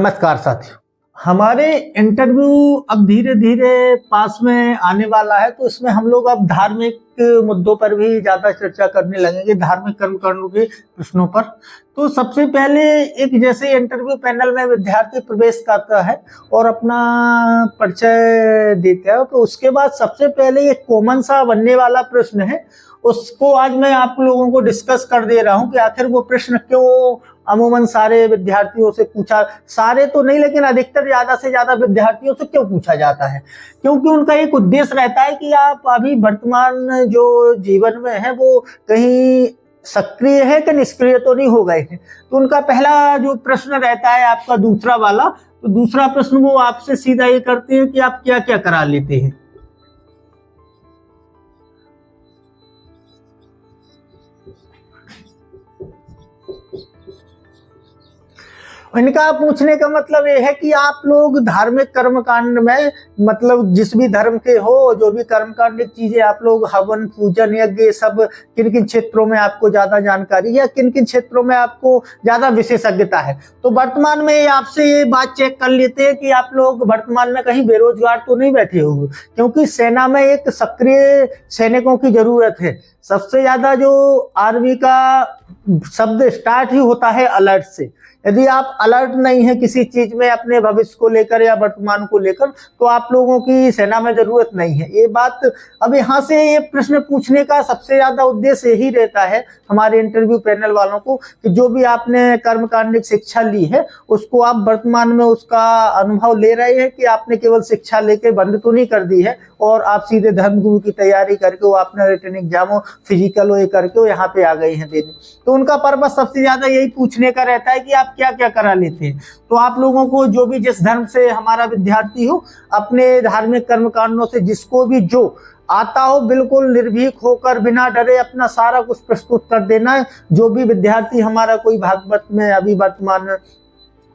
नमस्कार साथियों। हमारे इंटरव्यू अब धीरे धीरे पास में आने वाला है, तो इसमें हम लोग अब धार्मिक मुद्दों पर भी ज्यादा चर्चा करने लगेंगे, धार्मिक कर्मकांडों के प्रश्नों पर। तो सबसे पहले एक जैसे इंटरव्यू पैनल में विद्यार्थी प्रवेश करता है और अपना परिचय देता है, तो उसके बाद सबसे पहले एक कॉमन सा बनने वाला प्रश्न है, उसको आज मैं आप लोगों को डिस्कस कर दे रहा हूं कि आखिर वो प्रश्न क्यों अमूमन सारे विद्यार्थियों से पूछा, सारे तो नहीं लेकिन अधिकतर ज्यादा से ज्यादा विद्यार्थियों से क्यों पूछा जाता है। क्योंकि उनका एक उद्देश्य रहता है कि आप अभी वर्तमान जो जीवन में है वो कहीं सक्रिय है कि निष्क्रिय तो नहीं हो गए हैं। तो उनका पहला जो प्रश्न रहता है आपका दूसरा वाला, तो दूसरा प्रश्न वो आपसे सीधा ये करते हैं कि आप क्या क्या करा लेते हैं। इनका पूछने का मतलब ये है कि आप लोग धार्मिक कर्मकांड में, मतलब जिस भी धर्म के हो, जो भी कर्मकांडिक चीजें आप लोग हवन पूजन यज्ञ ये सब किन किन क्षेत्रों में आपको ज्यादा जानकारी है, किन किन क्षेत्रों में आपको ज्यादा विशेषज्ञता है। तो वर्तमान में आपसे ये बात चेक कर लेते हैं कि आप लोग वर्तमान में कहीं बेरोजगार तो नहीं बैठे होंगे, क्योंकि सेना में एक सक्रिय सैनिकों की जरूरत है। सबसे ज्यादा जो आर्मी का शब्द स्टार्ट ही होता है अलर्ट से। यदि आप अलर्ट नहीं है किसी चीज में अपने भविष्य को लेकर या वर्तमान को लेकर, तो आप लोगों की सेना में जरूरत नहीं है। ये बात अब यहाँ से ये प्रश्न पूछने का सबसे ज्यादा उद्देश्य यही रहता है हमारे इंटरव्यू पैनल वालों को कि जो भी आपने कर्मकांडिक शिक्षा ली है उसको आप वर्तमान में उसका अनुभव ले रहे हैं कि आपने केवल शिक्षा लेके बंद तो नहीं कर दी है और आप सीधे धर्मगुरु की तैयारी करके वो आपने रिटन एग्जाम हो, फिजिकल हो, ये करके वो यहाँ पे आ गए हैं देने। तो उनका पर्पस सबसे ज्यादा यही पूछने का रहता है कि आप क्या क्या करा लेते हैं। तो आप लोगों को जो भी जिस धर्म से हमारा विद्यार्थी हो, अपने धार्मिक कर्मकांडों से जिसको भी जो आता हो, बिल्कुल निर्भीक होकर बिना डरे अपना सारा कुछ प्रस्तुत कर देना है। जो भी विद्यार्थी हमारा कोई भागवत में अभी वर्तमान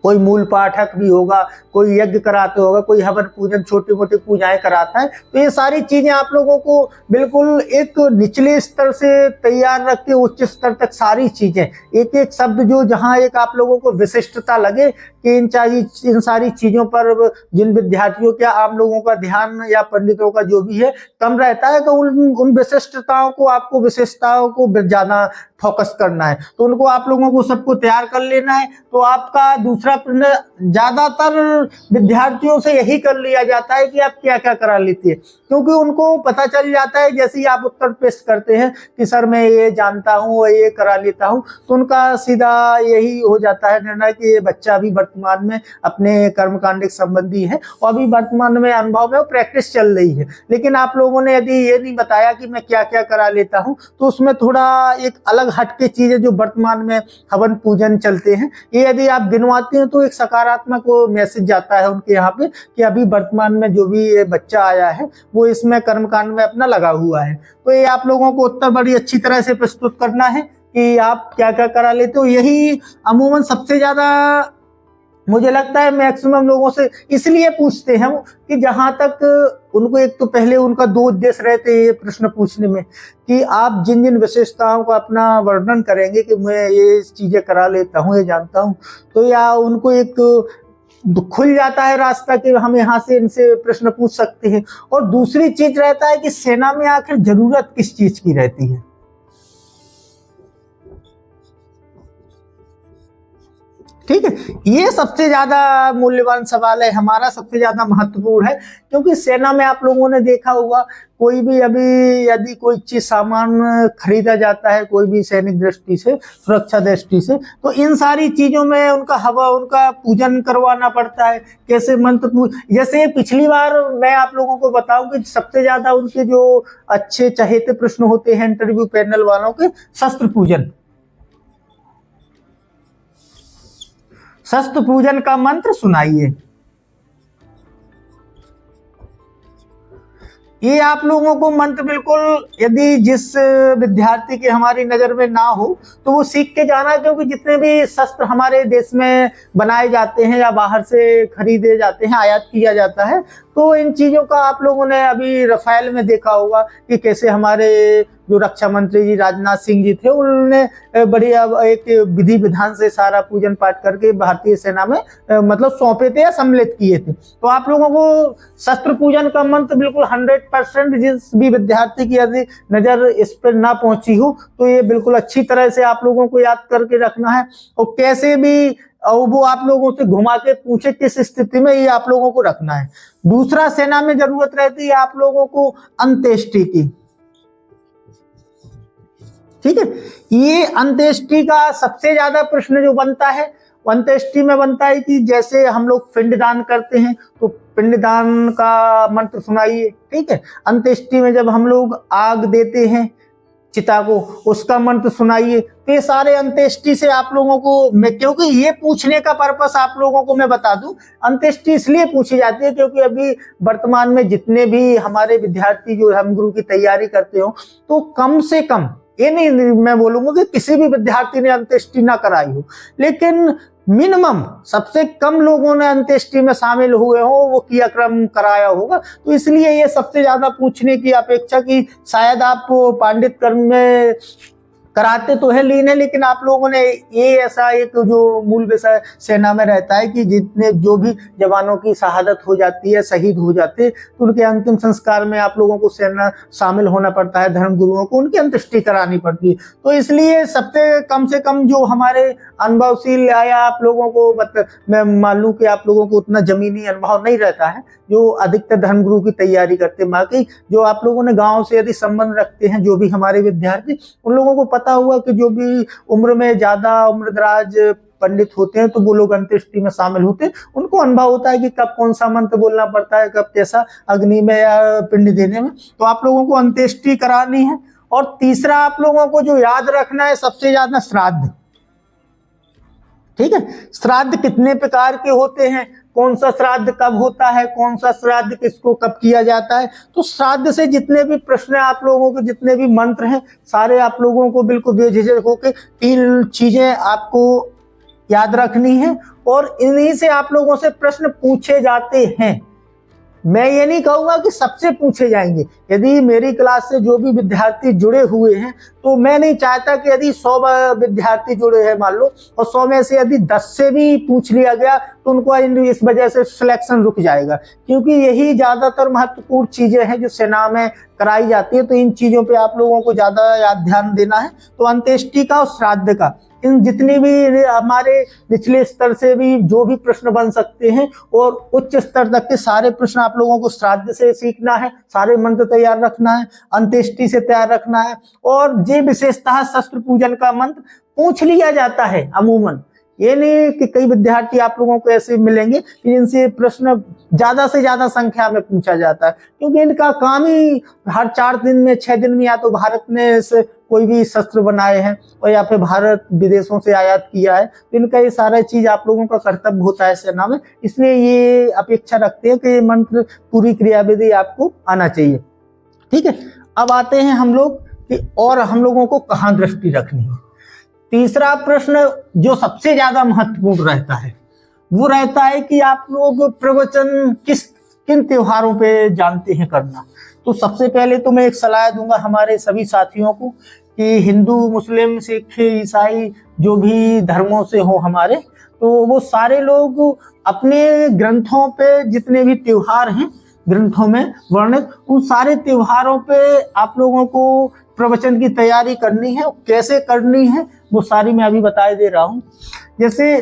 कोई मूल पाठक भी होगा, कोई यज्ञ कराते होगा, कोई हवन पूजन छोटी मोटी पूजाएं कराता है, तो ये सारी चीजें आप लोगों को बिल्कुल एक निचले स्तर से तैयार रख के उच्च स्तर तक सारी चीजें, एक एक शब्द जो जहां एक आप लोगों को विशिष्टता लगे कि इन सारी चीजों पर जिन विद्यार्थियों के आम लोगों का ध्यान या पंडितों का जो भी है कम रहता है, तो उन विशिष्टताओं को, आपको विशेषताओं को ज्यादा फोकस करना है। तो उनको आप लोगों को सबको तैयार कर लेना है। तो आपका दूसरा प्रश्न ज्यादातर विद्यार्थियों से यही कर लिया जाता है कि आप क्या क्या करा लेते हैं, क्योंकि उनको पता चल जाता है जैसे ही आप उत्तर पेश करते हैं कि सर मैं ये जानता हूँ, ये करा लेता हूँ, तो उनका सीधा यही हो जाता है निर्णय कि ये बच्चा अभी वर्तमान में अपने कर्मकांडिक संबंधी है और अभी वर्तमान में अनुभव में प्रैक्टिस चल रही है। लेकिन आप लोगों ने यदि ये नहीं बताया कि मैं क्या क्या करा लेता हूँ, तो उसमें थोड़ा एक अलग हटके चीजें जो वर्तमान में हवन पूजन चलते हैं, ये यदि आप गिनवाते हैं तो एक सकारात्मक मैसेज जाता है उनके यहाँ पे कि अभी वर्तमान में जो भी ये बच्चा आया है वो इसमें कर्मकांड में अपना लगा हुआ है। तो ये आप लोगों को उत्तर बड़ी अच्छी तरह से प्रस्तुत करना है कि आप क्या क्या करा लेते हो। यही अमूमन सबसे ज्यादा मुझे लगता है मैक्सिमम लोगों से इसलिए पूछते हैं कि जहां तक उनको एक तो पहले उनका दो उद्देश्य रहते हैं ये प्रश्न पूछने में कि आप जिन जिन विशेषताओं का अपना वर्णन करेंगे कि मैं ये चीजें करा लेता हूँ, ये जानता हूँ, तो या उनको एक खुल जाता है रास्ता कि हम यहाँ से इनसे प्रश्न पूछ सकते हैं। और दूसरी चीज रहता है कि सेना में आखिर जरूरत किस चीज की रहती है। ठीक है, ये सबसे ज्यादा मूल्यवान सवाल है हमारा, सबसे ज्यादा महत्वपूर्ण है, क्योंकि सेना में आप लोगों ने देखा होगा कोई भी अभी यदि कोई चीज सामान खरीदा जाता है कोई भी सैनिक दृष्टि से, सुरक्षा दृष्टि से, तो इन सारी चीजों में उनका हवा, उनका पूजन करवाना पड़ता है। कैसे मंत्र जैसे पिछली बार मैं आप लोगों को बताऊं कि सबसे ज्यादा उनके जो अच्छे चहेते प्रश्न होते हैं इंटरव्यू पैनल वालों के, शस्त्र पूजन, शस्त्र पूजन का मंत्र सुनाइए। ये आप लोगों को मंत्र बिल्कुल, यदि जिस विद्यार्थी की हमारी नजर में ना हो तो वो सीख के जाना है, क्योंकि जितने भी शस्त्र हमारे देश में बनाए जाते हैं या बाहर से खरीदे जाते हैं, आयात किया जाता है, तो इन चीजों का आप लोगों ने अभी रफाल में देखा होगा कि कैसे हमारे जो रक्षा मंत्री जी राजनाथ सिंह जी थे, उन्होंने बढ़िया एक विधि विधान से सारा पूजन पाठ करके भारतीय सेना में मतलब सौंपे थे या सम्मिलित किए थे। तो आप लोगों को शस्त्र पूजन का मंत्र बिल्कुल 100%, जिस भी विद्यार्थी की यदि नजर इस पर ना पहुंची हो तो ये बिल्कुल अच्छी तरह से आप लोगों को याद करके रखना है। और कैसे भी और वो आप लोगों से घुमा के पूछे किस स्थिति में, ये आप लोगों को रखना है। दूसरा, सेना में जरूरत रहती है आप लोगों को अंत्येष्टि की, ठीक है। ये अंत्येष्टि का सबसे ज्यादा प्रश्न जो बनता है अंत्येष्टि में बनता है कि जैसे हम लोग पिंडदान करते हैं तो पिंडदान का मंत्र सुनाइए, ठीक है। अंत्येष्टि में जब हम लोग आग देते हैं चिता को, उसका मंत्र सुनाइए। तो ये सारे अंत्येष्टि से आप लोगों को मैं, क्योंकि ये पूछने का पर्पस आप लोगों को मैं बता दूं, अंत्येष्टि इसलिए पूछी जाती है क्योंकि अभी वर्तमान में जितने भी हमारे विद्यार्थी जो धर्मगुरु की तैयारी करते हो, तो कम से कम, ये नहीं मैं बोलूंगा कि किसी भी विद्यार्थी ने अंत्येष्टि ना कराई हो, लेकिन मिनिमम सबसे कम लोगों ने अंत्येष्टि में शामिल हुए हो, वो क्रियाक्रम कराया होगा। तो इसलिए ये सबसे ज्यादा पूछने की अपेक्षा की शायद आप पांडित कर्म में कराते तो है लीन है, लेकिन आप लोगों ने ये ऐसा एक जो मूल विषय सेना में रहता है कि जितने जो भी जवानों की शहादत हो जाती है, शहीद हो जाते, तो उनके अंतिम संस्कार में आप लोगों को सेना शामिल होना पड़ता है, धर्म गुरुओं को उनकी अंत्येष्टि करानी पड़ती है। तो इसलिए सबसे कम से कम जो हमारे अनुभवशील आया आप लोगों को, मतलब मैं मान लूं कि आप लोगों को उतना जमीनी अनुभव नहीं रहता है जो अधिकतर धर्मगुरु की तैयारी करते हैं। बाकी जो आप लोगों ने गांव से यदि संबंध रखते हैं, जो भी हमारे विद्यार्थी, उन लोगों को पता हुआ कि जो भी उम्र में ज्यादा उम्रदराज पंडित होते हैं तो वो लोग अंत्येष्टि में शामिल होते हैं, उनको अनुभव होता है कि कब कौन सा मंत्र बोलना पड़ता है, कब कैसा अग्नि में या पिंड देने में। तो आप लोगों को अंत्येष्टि करानी है। और तीसरा आप लोगों को जो याद रखना है सबसे ज्यादा, श्राद्ध, ठीक है। श्राद्ध कितने प्रकार के होते हैं, कौन सा श्राद्ध कब होता है, कौन सा श्राद्ध किसको कब किया जाता है, तो श्राद्ध से जितने भी प्रश्न आप लोगों के, जितने भी मंत्र हैं, सारे आप लोगों को बिल्कुल बेझिझक होकर 3 चीजें आपको याद रखनी है और इन्हीं से आप लोगों से प्रश्न पूछे जाते हैं। मैं ये नहीं कहूंगा कि सबसे पूछे जाएंगे। यदि मेरी क्लास से जो भी विद्यार्थी जुड़े हुए हैं, तो मैं नहीं चाहता कि यदि 100 विद्यार्थी जुड़े हैं मान लो, और 100 में से यदि 10 से भी पूछ लिया गया तो उनको इस वजह से सिलेक्शन रुक जाएगा, क्योंकि यही ज्यादातर महत्वपूर्ण चीजें हैं जो सेना में कराई जाती है। तो इन चीजों पे आप लोगों को ज्यादा ध्यान देना है। तो अंत्येष्टि का और श्राद्ध का, इन जितनी भी हमारे निचले स्तर से भी जो भी प्रश्न बन सकते हैं और उच्च स्तर तक के सारे प्रश्न आप लोगों को श्राद्ध से सीखना है, सारे मंत्र तैयार रखना है, अंत्येष्टि से तैयार रखना है। और ये विशेषतः शस्त्र पूजन का मंत्र पूछ लिया जाता है अमूमन। ये नहीं कि कई विद्यार्थी आप लोगों को ऐसे मिलेंगे कि जिनसे प्रश्न ज्यादा से ज्यादा संख्या में पूछा जाता है, क्योंकि इनका काम ही हर 4 दिन में 6 दिन में या तो भारत में से कोई भी शस्त्र बनाए हैं और या फिर भारत विदेशों से आयात किया है। तो इनका ये सारा चीज आप लोगों का कर्तव्य होता है सेना में, इसलिए ये अपेक्षा रखते हैं कि ये मंत्र पूरी क्रियाविधि आपको आना चाहिए, ठीक है। अब आते हैं हम लोग कि और हम लोगों को कहाँ दृष्टि रखनी है। तीसरा प्रश्न जो सबसे ज्यादा महत्वपूर्ण रहता है वो रहता है कि आप लोग प्रवचन किन त्योहारों पे जानते हैं करना। तो सबसे पहले तो मैं एक सलाह दूंगा हमारे सभी साथियों को कि हिंदू, मुस्लिम, सिख, ईसाई जो भी धर्मों से हो हमारे, तो वो सारे लोग अपने ग्रंथों पे जितने भी त्योहार हैं ग्रंथों में वर्णित, उन सारे त्योहारों पे आप लोगों को प्रवचन की तैयारी करनी है। कैसे करनी है वो सारी मैं अभी बता दे रहा हूँ। जैसे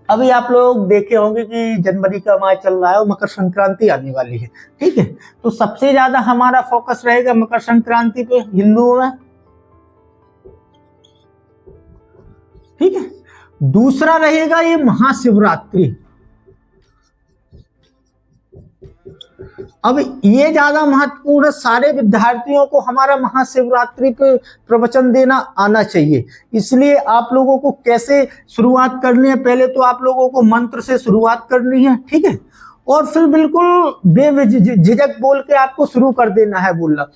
अभी आप लोग देखे होंगे कि जनवरी का माह चल रहा है और मकर संक्रांति आने वाली है, ठीक है। तो सबसे ज्यादा हमारा फोकस रहेगा मकर संक्रांति पे हिंदुओं में, ठीक है। दूसरा रहेगा ये महाशिवरात्रि। अब ये ज्यादा महत्वपूर्ण, सारे विद्यार्थियों को हमारा महाशिवरात्रि पे प्रवचन देना आना चाहिए। इसलिए आप लोगों को कैसे शुरुआत करनी है, पहले तो आप लोगों को मंत्र से शुरुआत करनी है, ठीक है। और फिर बिल्कुल बेझिझक बोल के आपको शुरू कर देना है बोलना।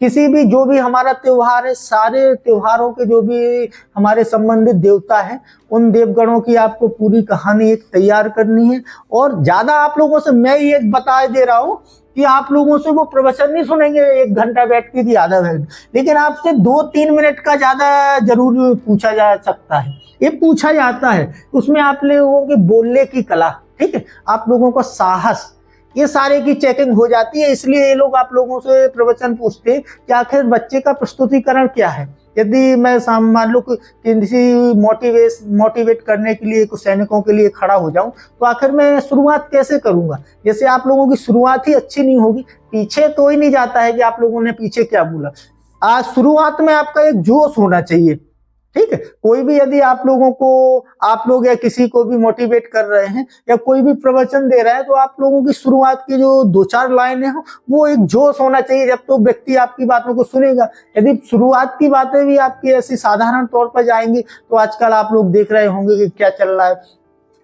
किसी भी जो भी हमारा त्योहार है, सारे त्योहारों के जो भी हमारे संबंधित देवता है, उन देवगणों की आपको पूरी कहानी एक तैयार करनी है। और ज्यादा आप लोगों से मैं ये बता दे रहा हूँ कि आप लोगों से वो प्रवचन नहीं सुनेंगे 1 घंटा बैठ के कि आधा घंटा, लेकिन आपसे 2-3 मिनट का ज्यादा जरूर पूछा जा सकता है। ये पूछा जाता है, उसमें आप लोगों के बोलने की कला, ठीक है, आप लोगों का साहस, ये सारे की चेकिंग हो जाती है। इसलिए ये लोग आप लोगों से प्रवचन पूछते हैं कि आखिर बच्चे का प्रस्तुतिकरण क्या है। यदि मैं मान लो किसी मोटिवेट करने के लिए, कुछ सैनिकों के लिए खड़ा हो जाऊं, तो आखिर मैं शुरुआत कैसे करूंगा। जैसे आप लोगों की शुरुआत ही अच्छी नहीं होगी, पीछे कोई नहीं जाता है कि आप लोगों ने पीछे क्या बोला। आज शुरुआत में आपका एक जोश होना चाहिए, ठीक है। कोई भी यदि आप लोग या किसी को भी मोटिवेट कर रहे हैं या कोई भी प्रवचन दे रहा है, तो आप लोगों की शुरुआत की जो 2-4 लाइनें हो, वो एक जोश होना चाहिए, जब तो व्यक्ति आपकी बातों को सुनेगा। यदि शुरुआत की बातें भी आपकी ऐसी साधारण तौर पर जाएंगी, तो आजकल आप लोग देख रहे होंगे कि क्या चल रहा है।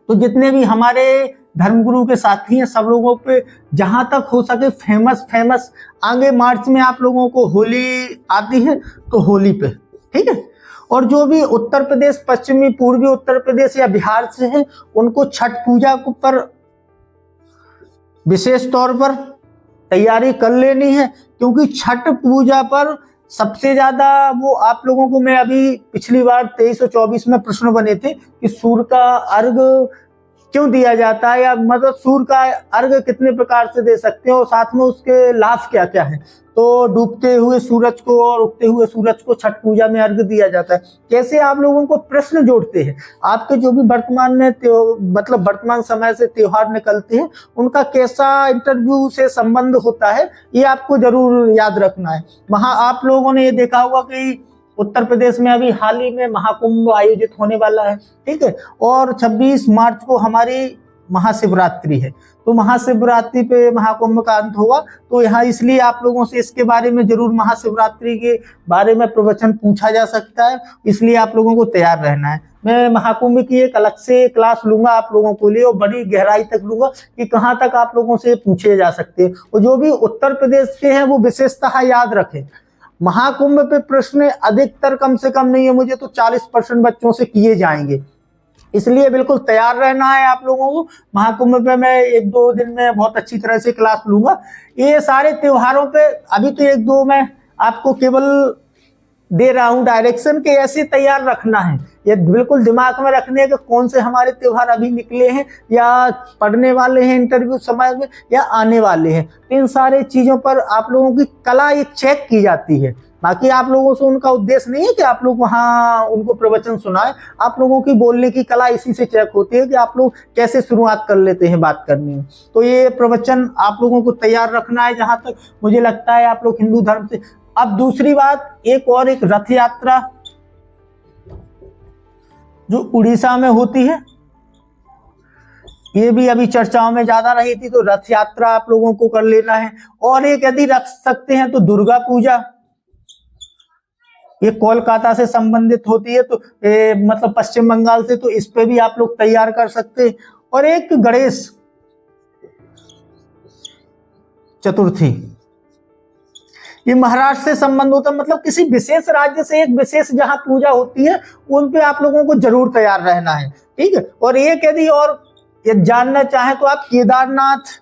तो जितने भी हमारे धर्मगुरु के साथी हैं, सब लोगों पे जहां तक हो सके फेमस आगे मार्च में आप लोगों को होली आती है, तो होली पे, ठीक है। और जो भी उत्तर प्रदेश, पश्चिमी पूर्वी उत्तर प्रदेश या बिहार से हैं, उनको छठ पूजा पर विशेष तौर पर तैयारी कर लेनी है, क्योंकि छठ पूजा पर सबसे ज्यादा वो आप लोगों को, मैं अभी पिछली बार 23 और 24 में प्रश्न बने थे कि सूर्य का अर्घ क्यों दिया जाता है, या मतलब सूर्य का अर्घ कितने प्रकार से दे सकते हैं और साथ में उसके लाभ क्या क्या है। तो डूबते हुए सूरज को और उगते हुए सूरज को छठ पूजा में अर्घ दिया जाता है। कैसे आप लोगों को प्रश्न जोड़ते हैं, आपके जो भी वर्तमान में मतलब वर्तमान समय से त्योहार निकलते हैं, उनका कैसा इंटरव्यू से संबंध होता है, ये आपको जरूर याद रखना है। वहां आप लोगों ने ये देखा होगा कि उत्तर प्रदेश में अभी हाल ही में महाकुंभ आयोजित होने वाला है, ठीक है। और 26 मार्च को हमारी महाशिवरात्रि है, तो महाशिवरात्रि पे महाकुंभ का अंत होगा। तो यहाँ इसलिए आप लोगों से इसके बारे में जरूर, महाशिवरात्रि के बारे में प्रवचन पूछा जा सकता है, इसलिए आप लोगों को तैयार रहना है। मैं महाकुंभ की एक अलग से क्लास लूंगा आप लोगों को लिए, और बड़ी गहराई तक लूंगा कि कहाँ तक आप लोगों से पूछे जा सकते हैं। और जो भी उत्तर प्रदेश के हैं, वो विशेषतः याद रखें, महाकुंभ पे प्रश्न अधिकतर, कम से कम नहीं है मुझे तो 40% बच्चों से किए जाएंगे, इसलिए बिल्कुल तैयार रहना है आप लोगों को। महाकुंभ पे मैं 1-2 दिन में बहुत अच्छी तरह से क्लास लूंगा। ये सारे त्योहारों पे अभी तो 1-2 मैं आपको केवल दे रहा हूं डायरेक्शन के, ऐसे तैयार रखना है। ये बिल्कुल दिमाग में रखने के कौन से हमारे त्योहार अभी निकले हैं या पढ़ने वाले हैं इंटरव्यू समय में या आने वाले हैं। इन सारे चीजों पर आप लोगों की कला ये चेक की जाती है। बाकी आप लोगों से उनका उद्देश्य नहीं है कि आप लोग वहाँ उनको प्रवचन सुनाए, आप लोगों की बोलने की कला इसी से चेक होती है कि आप लोग कैसे शुरुआत कर लेते हैं बात करने में। तो ये प्रवचन आप लोगों को तैयार रखना है, जहां तक मुझे लगता है आप लोग हिंदू धर्म से। अब दूसरी बात, एक रथ यात्रा जो उड़ीसा में होती है, ये भी अभी चर्चाओं में ज्यादा रही थी, तो रथ यात्रा आप लोगों को कर लेना है। और एक यदि रख सकते हैं तो दुर्गा पूजा, ये कोलकाता से संबंधित होती है, तो मतलब पश्चिम बंगाल से, तो इस पे भी आप लोग तैयार कर सकते हैं। और एक गणेश चतुर्थी, ये महाराष्ट्र से संबंध होता है, मतलब किसी विशेष राज्य से एक विशेष जहां पूजा होती है, उन पे आप लोगों को जरूर तैयार रहना है, ठीक है। और एक यदि और ये जानना चाहें तो आप केदारनाथ,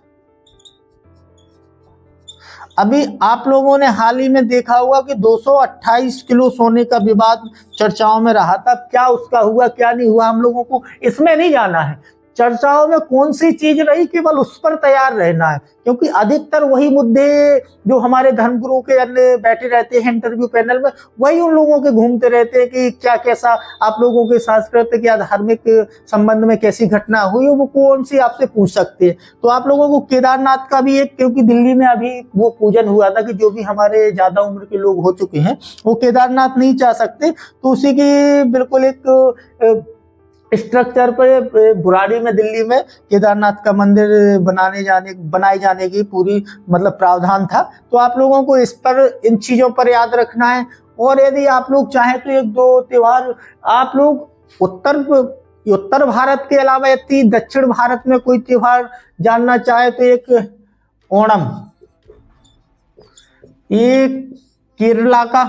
अभी आप लोगों ने हाल ही में देखा होगा कि 228 किलो सोने का विवाद चर्चाओं में रहा था। क्या उसका हुआ, क्या नहीं हुआ, हम लोगों को इसमें नहीं जाना है। चर्चाओं में कौन सी चीज रही, केवल उस पर तैयार रहना है, क्योंकि अधिकतर वही मुद्दे जो हमारे धर्मगुरु के अन्य बैठे रहते हैं इंटरव्यू पैनल में, वही उन लोगों के घूमते रहते हैं कि क्या कैसा आप लोगों के सांस्कृतिक या धार्मिक संबंध में कैसी घटना हुई, वो कौन सी आपसे पूछ सकते हैं। तो आप लोगों को केदारनाथ का भी एक, क्योंकि दिल्ली में अभी वो पूजन हुआ था कि जो भी हमारे ज्यादा उम्र के लोग हो चुके हैं वो केदारनाथ नहीं जा सकते, तो उसी की बिल्कुल एक स्ट्रक्चर पर बुराड़ी में, दिल्ली में केदारनाथ का मंदिर बनाए जाने की पूरी मतलब प्रावधान था। तो आप लोगों को इस पर, इन चीजों पर याद रखना है। और यदि आप लोग चाहें तो 1-2 त्योहार आप लोग उत्तर उत्तर भारत के अलावा यदि दक्षिण भारत में कोई त्योहार जानना चाहे तो एक ओणम, ये केरला का।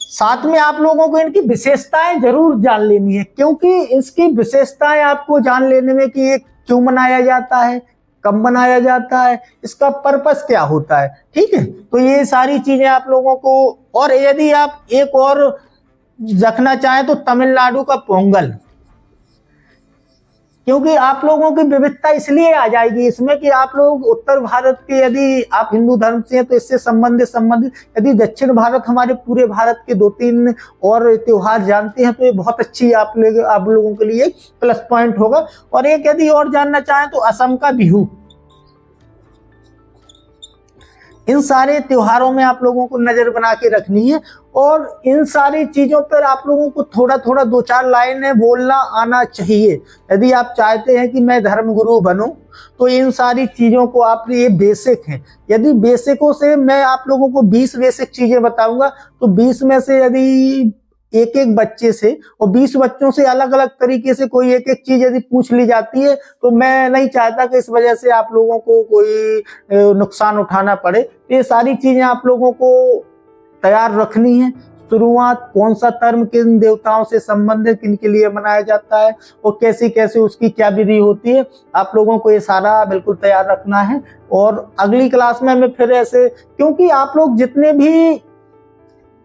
साथ में आप लोगों को इनकी विशेषताएं जरूर जान लेनी है, क्योंकि इसकी विशेषताएं आपको जान लेने में कि ये क्यों मनाया जाता है, कब मनाया जाता है, इसका पर्पस क्या होता है। ठीक है, तो ये सारी चीजें आप लोगों को, और यदि आप एक और रखना चाहें तो तमिलनाडु का पोंगल, क्योंकि आप लोगों की विविधता इसलिए आ जाएगी इसमें कि आप लोग उत्तर भारत के, यदि आप हिंदू धर्म से हैं तो इससे संबंधित, यदि दक्षिण भारत हमारे पूरे भारत के 2-3 और त्योहार जानते हैं तो ये बहुत अच्छी आप लोगों के लिए प्लस पॉइंट होगा। और एक यदि और जानना चाहें तो असम का बिहू। इन सारे त्योहारों में आप लोगों को नजर बना के रखनी है, और इन सारी चीजों पर आप लोगों को थोड़ा थोड़ा 2-4 लाइनें बोलना आना चाहिए। यदि आप चाहते हैं कि मैं धर्मगुरु बनूं तो इन सारी चीजों को आप, ये बेसिक हैं। यदि बेसिकों से मैं आप लोगों को 20 बेसिक चीजें बताऊंगा तो 20 में से यदि एक बच्चे से और 20 बच्चों से अलग अलग तरीके से कोई एक चीज यदि पूछ ली जाती है तो मैं नहीं चाहता कि इस वजह से आप लोगों को कोई नुकसान उठाना पड़े। ये सारी चीजें आप लोगों को तैयार रखनी है। शुरुआत, कौन सा धर्म किन देवताओं से संबंधित, किनके लिए मनाया जाता है और कैसे कैसे उसकी क्या विधि होती है, आप लोगों को ये सारा बिल्कुल तैयार रखना है। और अगली क्लास में मैं फिर ऐसे, क्योंकि आप लोग जितने भी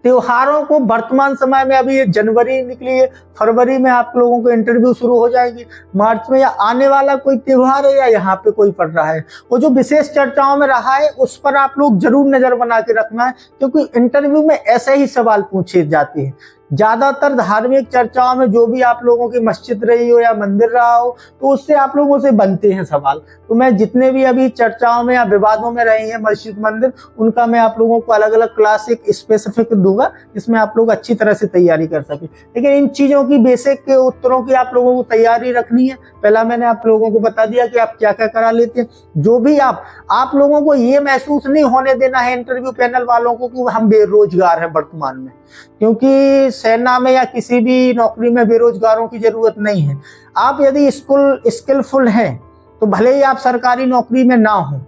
त्योहारों को वर्तमान समय में, अभी ये जनवरी निकली है, फरवरी में आप लोगों को इंटरव्यू शुरू हो जाएगी, मार्च में, या आने वाला कोई त्योहार है या यहाँ पे कोई पड़ रहा है, वो जो विशेष चर्चाओं में रहा है उस पर आप लोग जरूर नजर बना के रखना है, क्योंकि इंटरव्यू में ऐसे ही सवाल पूछे जाते हैं। ज्यादातर धार्मिक चर्चाओं में जो भी आप लोगों की मस्जिद रही हो या मंदिर रहा हो तो उससे आप लोगों से बनते हैं सवाल। तो मैं जितने भी अभी चर्चाओं में या विवादों में रही हैं मस्जिद मंदिर, उनका मैं आप लोगों को अलग अलग क्लास एक स्पेसिफिक दूंगा जिसमें आप लोग अच्छी तरह से तैयारी कर सके। लेकिन इन चीजों की बेसिक के उत्तरों की आप लोगों को तैयारी रखनी है। पहला मैंने आप लोगों को बता दिया कि आप क्या क्या करा लेते हैं। जो भी आप लोगों को ये महसूस नहीं होने देना है इंटरव्यू पैनल वालों को कि हम बेरोजगार हैं वर्तमान में, क्योंकि सेना में या किसी भी नौकरी में बेरोजगारों की जरूरत नहीं है। आप यदि स्किलफुल हैं तो भले ही आप सरकारी नौकरी में ना हो,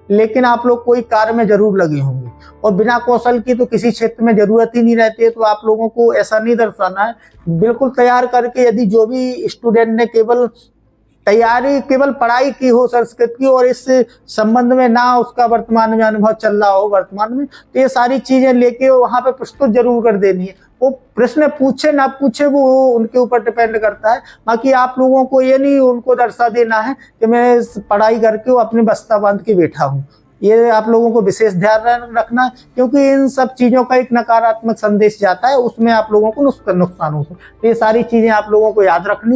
लेकिन आप लोग कोई कार्य में जरूर लगे होंगे, और बिना कौशल की तो किसी क्षेत्र में जरूरत ही नहीं रहती है। तो आप लोगों को ऐसा नहीं दर्शाना है, बिल्कुल तैयार करके, यदि जो भी स्टूडेंट ने केवल पढ़ाई की हो संस्कृत की और इस संबंध में ना उसका वर्तमान में अनुभव चल रहा हो वर्तमान में, तो ये सारी चीजें लेके वहां पे प्रस्तुत जरूर कर देनी है। वो प्रश्न पूछे ना पूछे वो उनके ऊपर डिपेंड करता है। बाकी आप लोगों को ये नहीं उनको दर्शा देना है कि मैं पढ़ाई करके अपनी बस्ता बांध के बैठा हूँ। ये आप लोगों को विशेष ध्यान रखना है, क्योंकि इन सब चीजों का एक नकारात्मक संदेश जाता है, उसमें आप लोगों को नुकसान हो सकता है। ये सारी चीजें आप लोगों को याद रखनी।